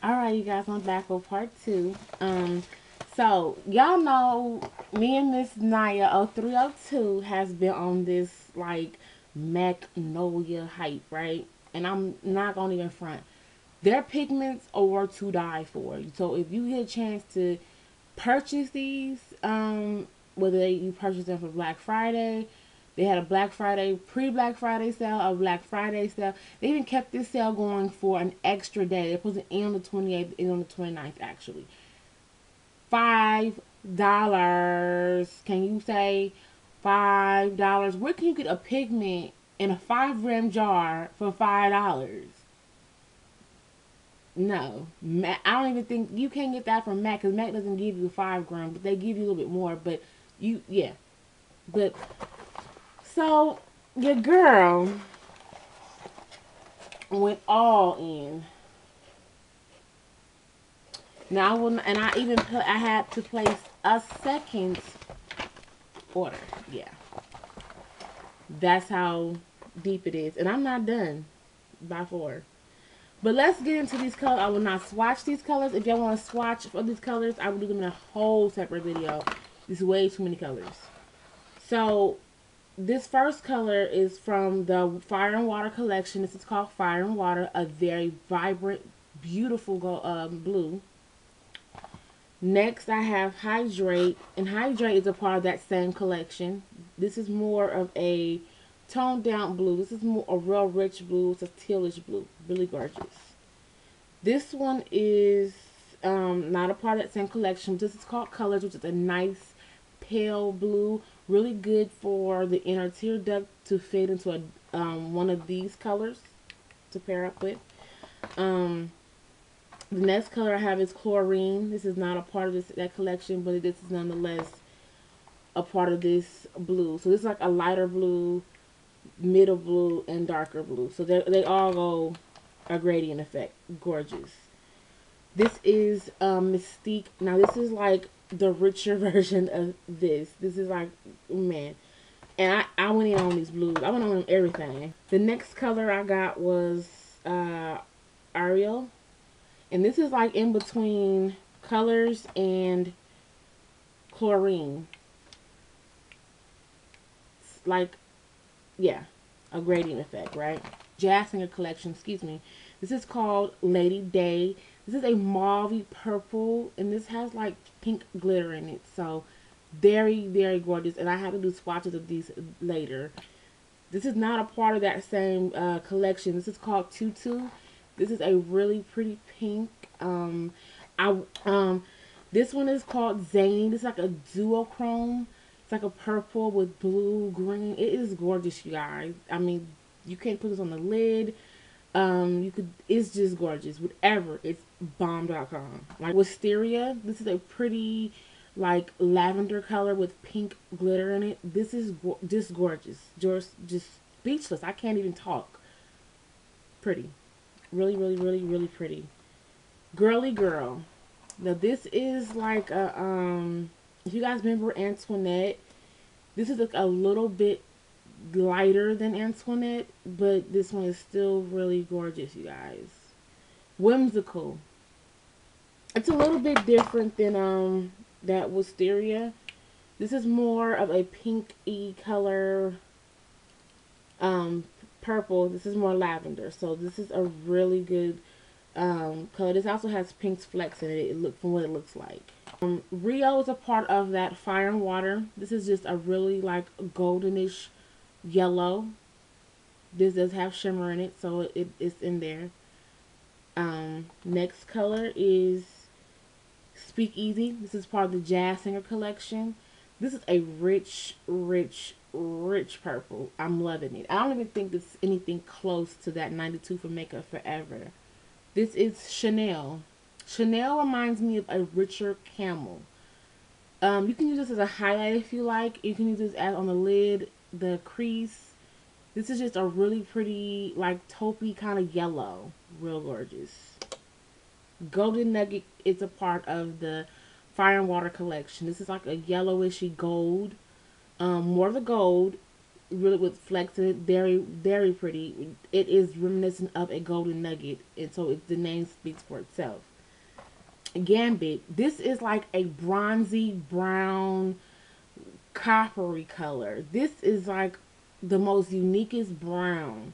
Alright, you guys, I'm back with part two. So y'all know me and Miss Naya 0302 has been on this like Magnolia hype, right? And I'm not gonna even front. Their pigments are to die for. So if you get a chance to purchase these, whether you purchase them for Black Friday, they had a Black Friday, pre-Black Friday sale, a Black Friday sale. They even kept this sale going for an extra day. They're supposed to end on the 28th, end on the 29th, actually. $5. Can you say $5? Where can you get a pigment in a 5 gram jar for $5? No, I don't even think you can get that from Mac because Mac doesn't give you 5 gram, but they give you a little bit more. But yeah. But so your girl went all in. Now I will, and I even put, I had to place a second order. Yeah, that's how deep it is, and I'm not done by four. But let's get into these colors. I will not swatch these colors. If y'all want to swatch for these colors, I will do them in a whole separate video. There's way too many colors. So this first color is from the Fire and Water collection. This is called Fire and Water, a very vibrant, beautiful blue. Next, I have Hydrate, and Hydrate is a part of that same collection. This is more of a toned down blue. This is more a real rich blue. It's a tealish blue. Really gorgeous. This one is not a part of that same collection. This is called Colors, which is a nice pale blue. Really good for the inner tear duct to fade into a one of these colors to pair up with. The next color I have is Chlorine. This is not a part of that collection, but this is nonetheless a part of this blue. So this is like a lighter blue, middle blue, and darker blue. So they all go a gradient effect. Gorgeous. This is Mystique. Now this is like the richer version of this. This is like, man. And I went in on these blues. I went on everything. The next color I got was Ariel. And this is like in between Colors and Chlorine. It's like, yeah, a gradient effect, right? Jazz Singer collection, excuse me. This is called Lady Day. This is a mauvey purple, and this has like pink glitter in it. So very, very gorgeous. And I have to do swatches of these later. This is not a part of that same collection. This is called Tutu. This is a really pretty pink. I This one is called Zane. It's like a duochrome. It's like a purple with blue, green. It is gorgeous, you guys. I mean, you can't put this on the lid. You could. It's just gorgeous. Whatever. It's bomb.com. Like Wisteria. This is a pretty, like lavender color with pink glitter in it. This is just gorgeous. Just speechless. I can't even talk. Pretty. Really, really, really, really pretty. Girly Girl. Now this is like a if you guys remember Antoinette, this is like a little bit lighter than Antoinette, but this one is still really gorgeous, you guys. Whimsical. It's a little bit different than that Wisteria. This is more of a pink-y color, purple. This is more lavender. So this is a really good color. This also has pink flecks in it. From what it looks like. Rio is a part of that Fire and Water. This is just a really like goldenish yellow. This does have shimmer in it, so it's in there. Next color is Speakeasy. This is part of the Jazz Singer collection. This is a rich, rich, rich purple. I'm loving it. I don't even think it's anything close to that 92 for Makeup Forever. This is Chanel. Chanel reminds me of a richer camel. You can use this as a highlight if you like. You can use this as on the lid, the crease. This is just a really pretty, like taupey kind of yellow. Real gorgeous. Golden Nugget is a part of the Fire and Water collection. This is like a yellowishy gold. More of the gold, really with flecks in it. Very, very pretty. It is reminiscent of a golden nugget, and so the name speaks for itself. Gambit. This is like a bronzy brown coppery color. This is like the most uniquest brown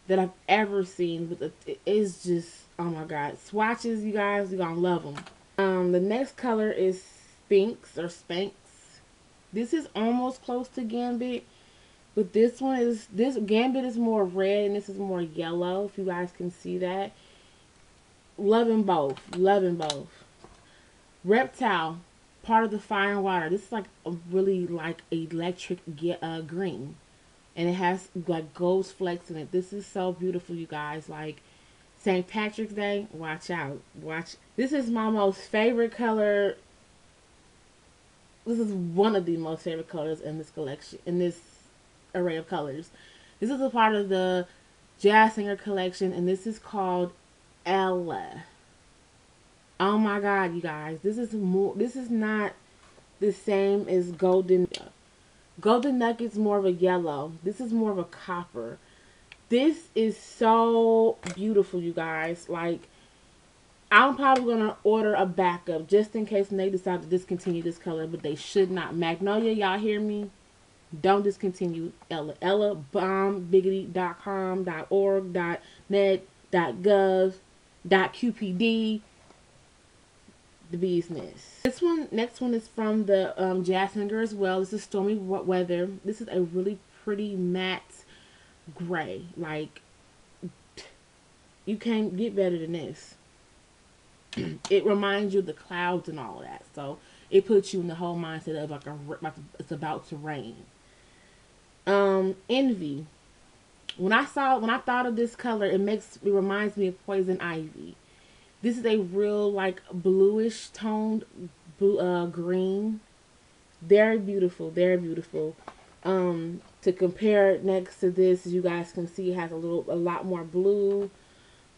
that I've ever seen. With it is just, oh my god, swatches, you guys, you're gonna love them. The next color is Sphinx or Spanx. This is almost close to Gambit, but this Gambit is more red and this is more yellow. If you guys can see that, loving both, loving both. Reptile, part of the fire and water. This is like a really like electric green, and it has like gold flecks in it. This is so beautiful, you guys. Like St. Patrick's Day, watch out, watch. This is my most favorite color. This is one of the most favorite colors in this collection, in this array of colors. This is a part of the Jazz Singer collection, and this is called Ella. Oh my god, you guys. This is more, this is not the same as Golden. Golden Nugget's more of a yellow. This is more of a copper. This is so beautiful, you guys. Like, I'm probably going to order a backup just in case they decide to discontinue this color, but they should not. Magnolia, y'all hear me? Don't discontinue Ella. Ella, bombbiggity.com, .org, .net, .gov, .qpd, the bee's nest. Next one is from the Jazz Singer as well. This is Stormy Weather. This is a really pretty matte gray. Like, you can't get better than this. It reminds you of the clouds and all of that. So it puts you in the whole mindset of like it's about to rain. Envy. When I thought of this color, it reminds me of Poison Ivy. This is a real like bluish toned green. Very beautiful, very beautiful. To compare next to this, as you guys can see, it has a lot more blue.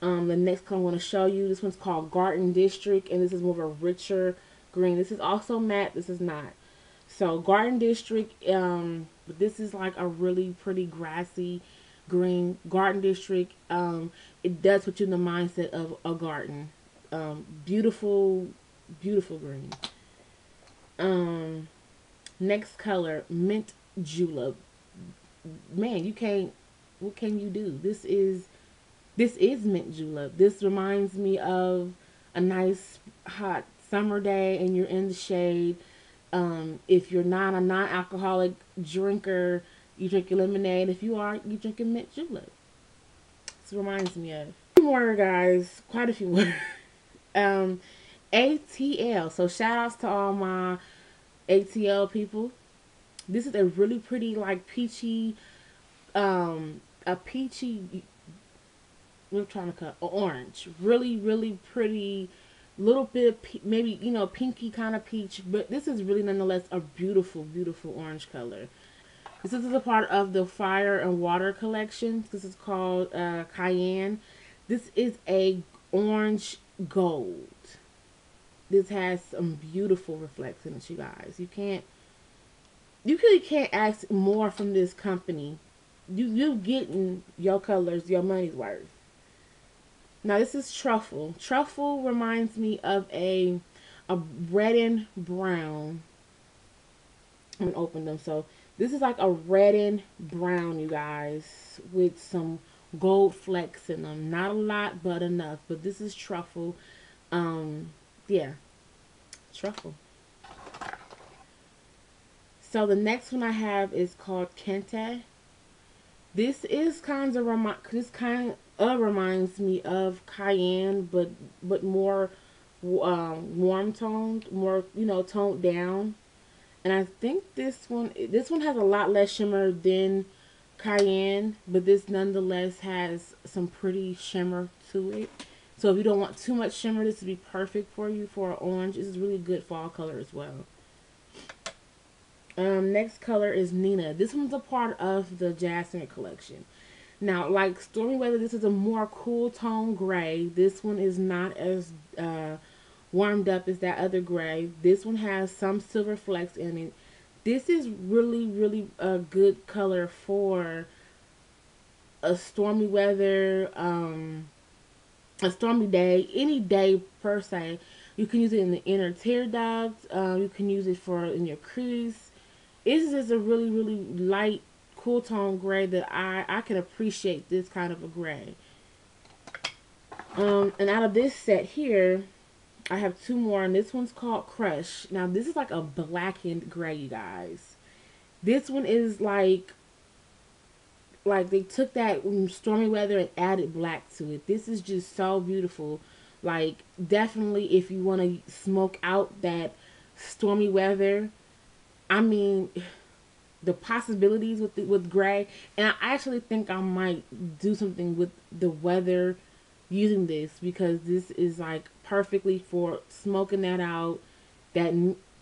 The next color I want to show you, this one's called Garden District, and this is more of a richer green. This is also matte. This is not. So Garden District, but this is like a really pretty grassy green. Garden District, it does put you in the mindset of a garden. Beautiful, beautiful green. Next color, Mint Julep. Man, you can't, what can you do? This is Mint Julep. This reminds me of a nice hot summer day and you're in the shade. If you're not a non-alcoholic drinker, you drink your lemonade. If you are, you drink a Mint Julep. This reminds me of. A few more, guys. Quite a few more. ATL. So shout outs to all my ATL people. This is a really pretty, like, peachy, a peachy, we're trying to cut, orange. Really, really pretty, little bit of, maybe, you know, pinky kind of peach. But this is really, nonetheless, a beautiful, beautiful orange color. This is a part of the Fire and Water collection. This is called Cayenne. This is a orange gold. This has some beautiful reflections, you guys. You really can't ask more from this company. You're getting your colors, your money's worth. Now this is Truffle. Truffle reminds me of a red and brown. I'm gonna open them. So this is like a red and brown, you guys, with some gold flecks in them. Not a lot, but enough. But this is Truffle. Yeah, Truffle. So the next one I have is called Kente. This is kind of reminds me of Cayenne, but more warm toned, more, you know, toned down. And I think this one has a lot less shimmer than Cayenne, but this nonetheless has some pretty shimmer to it. So if you don't want too much shimmer, this would be perfect for you for an orange. This is really good fall color as well. Next color is Nina. This one's a part of the Jazz Singer collection. Now, like Stormy Weather, this is a more cool tone gray. This one is not as warmed up as that other gray. This one has some silver flecks in it. This is really, really a good color for a stormy weather, a stormy day, any day per se. You can use it in the inner tear duct. You can use it for in your crease. It's just a really, really light, cool tone gray that I can appreciate this kind of a gray. And out of this set here, I have two more, and this one's called Crush. Now, this is like a blackened gray, you guys. This one is like they took that stormy weather and added black to it. This is just so beautiful. Like, definitely if you want to smoke out that stormy weather, I mean, the possibilities with gray, and I actually think I might do something with the weather using this, because this is like perfectly for smoking that out, that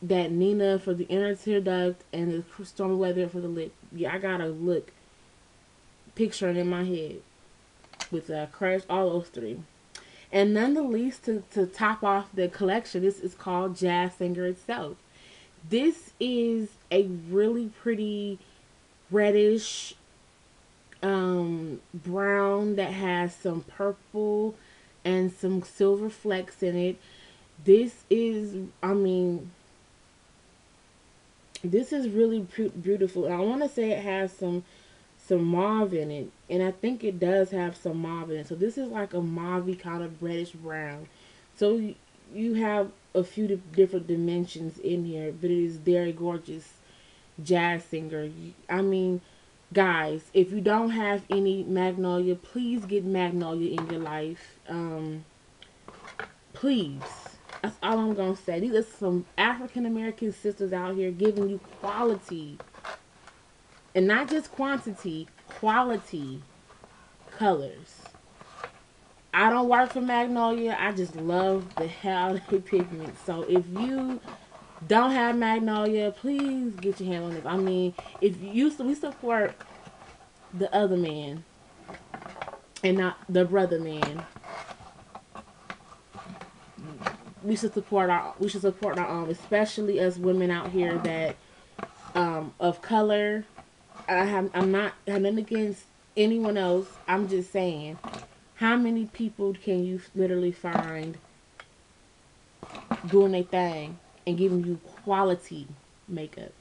Nina for the inner tear duct, and the stormy weather for the lip. Yeah, I got a look picturing in my head with Crush, all those three. And none the least, to top off the collection, this is called Jazz Singer itself. This is a really pretty reddish brown that has some purple and some silver flecks in it. This is, I mean, this is really beautiful. And I want to say it has some mauve in it, and I think it does have some mauve in it. So this is like a mauve kind of reddish brown. So you have a few different dimensions in here, but it is very gorgeous. Jazz Singer. I mean, guys, if you don't have any Magnolia, please get Magnolia in your life. Please. That's all I'm going to say. These are some African American sisters out here giving you quality. And not just quantity, quality colors. I don't work for Magnolia. I just love the hell out of Pigment. So if you don't have Magnolia, please get your hand on this. I mean, if we support the other man and not the brother man. We should support our own, especially as women out here that of color. I'm not nothing against anyone else. I'm just saying, how many people can you literally find doing their thing and giving you quality makeup?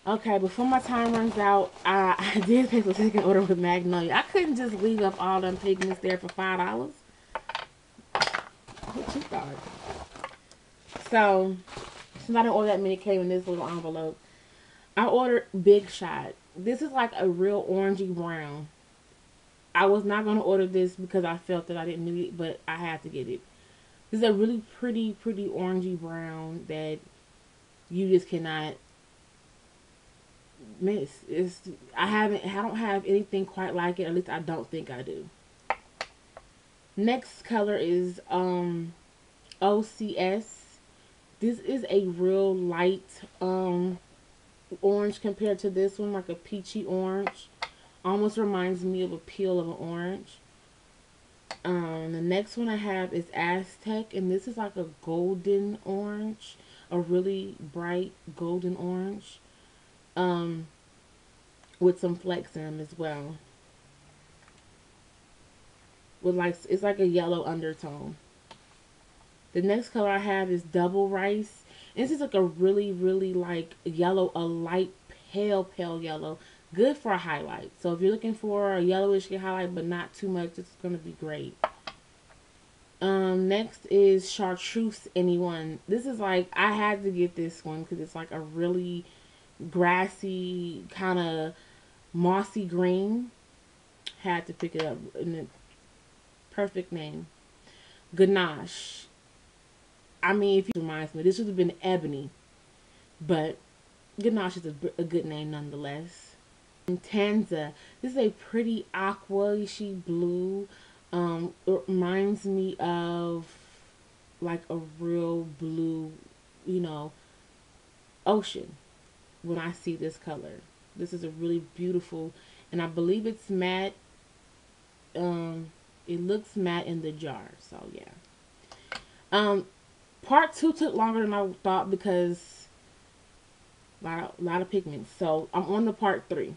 Okay, before my time runs out, I did place a second order with Magnolia. I couldn't just leave up all them pigments there for $5. What you thought? So, since I didn't order that many, it came in this little envelope. I ordered Big Shot. This is like a real orangey brown. I was not going to order this because I felt that I didn't need it, but I had to get it. This is a really pretty orangey brown that you just cannot miss. I don't have anything quite like it. At least I don't think I do. Next color is OCS. This is a real light orange compared to this one, like a peachy orange. Almost reminds me of a peel of an orange. The next one I have is Aztec, and this is like a golden orange, a really bright golden orange. With some flecks in them as well. It's like a yellow undertone. The next color I have is Double Rice. And this is like a really like yellow, a light pale yellow. Good for a highlight. So if you're looking for a yellowish highlight but not too much, it's gonna be great. Next is Chartreuse Anyone. This is like, I had to get this one because it's like a really grassy, kind of mossy green. Had to pick it up in the perfect name. Ganache. I mean, if you reminds me, this would have been Ebony, but Ganache is a good name nonetheless. Tanza. This is a pretty aqua-ishy blue. It reminds me of like a real blue, ocean when I see this color. This is a really beautiful, and I believe it's matte. It looks matte in the jar. So yeah. Part 2 took longer than I thought because a lot of pigments. So I'm on to part 3.